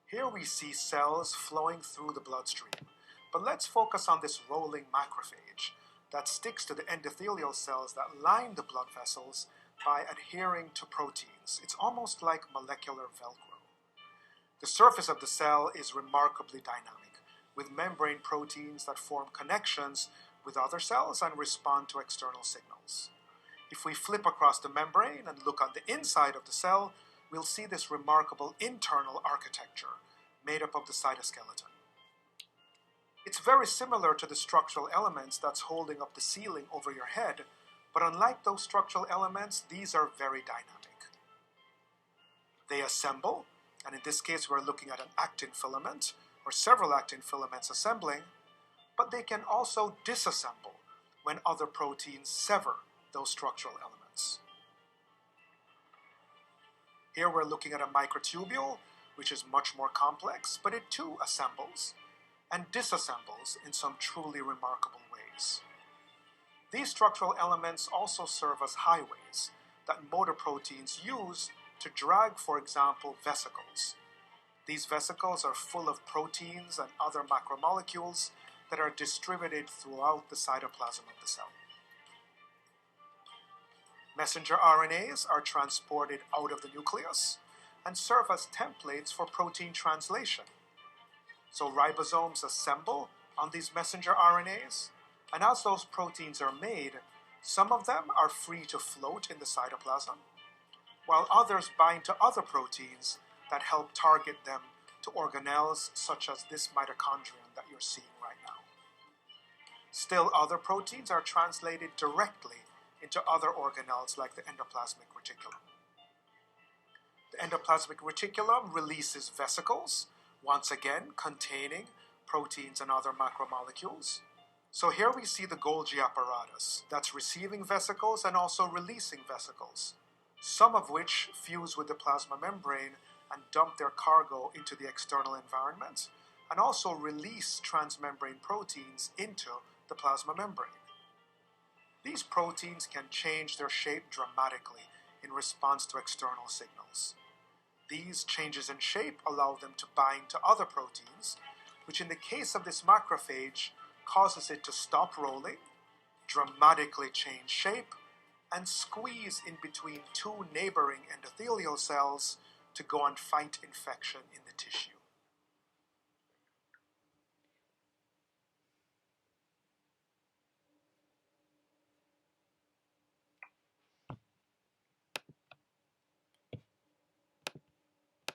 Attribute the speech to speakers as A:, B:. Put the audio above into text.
A: Here we see cells flowing through the bloodstream, but let's focus on this rolling macrophage that sticks to the endothelial cells that line the blood vessels by adhering to proteins. It's almost like molecular Velcro. The surface of the cell is remarkably dynamic, with membrane proteins that form connections with other cells and respond to external signals. If we flip across the membrane and look on the inside of the cell, we'll see this remarkable internal architecture made up of the cytoskeleton. It's very similar to the structural elements that's holding up the ceiling over your head, but unlike those structural elements, these are very dynamic. They assemble, and in this case we're looking at an actin filament, or several actin filaments assembling, but they can also disassemble when other proteins sever those structural elements. Here we're looking at a microtubule, which is much more complex, but it too assembles and disassembles in some truly remarkable ways. These structural elements also serve as highways that motor proteins use to drag, for example, vesicles. These vesicles are full of proteins and other macromolecules that are distributed throughout the cytoplasm of the cell. Messenger RNAs are transported out of the nucleus and serve as templates for protein translation. So ribosomes assemble on these messenger RNAs, and as those proteins are made, some of them are free to float in the cytoplasm, while others bind to other proteins that help target them to organelles such as this mitochondrion that you're seeing right now. Still, other proteins are translated directly into other organelles like the endoplasmic reticulum. The endoplasmic reticulum releases vesicles, once again containing proteins and other macromolecules. So here we see the Golgi apparatus that's receiving vesicles and also releasing vesicles, some of which fuse with the plasma membrane and dump their cargo into the external environment, and also release transmembrane proteins into the plasma membrane. These proteins can change their shape dramatically in response to external signals. These changes in shape allow them to bind to other proteins, which in the case of this macrophage causes it to stop rolling, dramatically change shape, and squeeze in between two neighboring endothelial cells to go and fight infection in the tissue.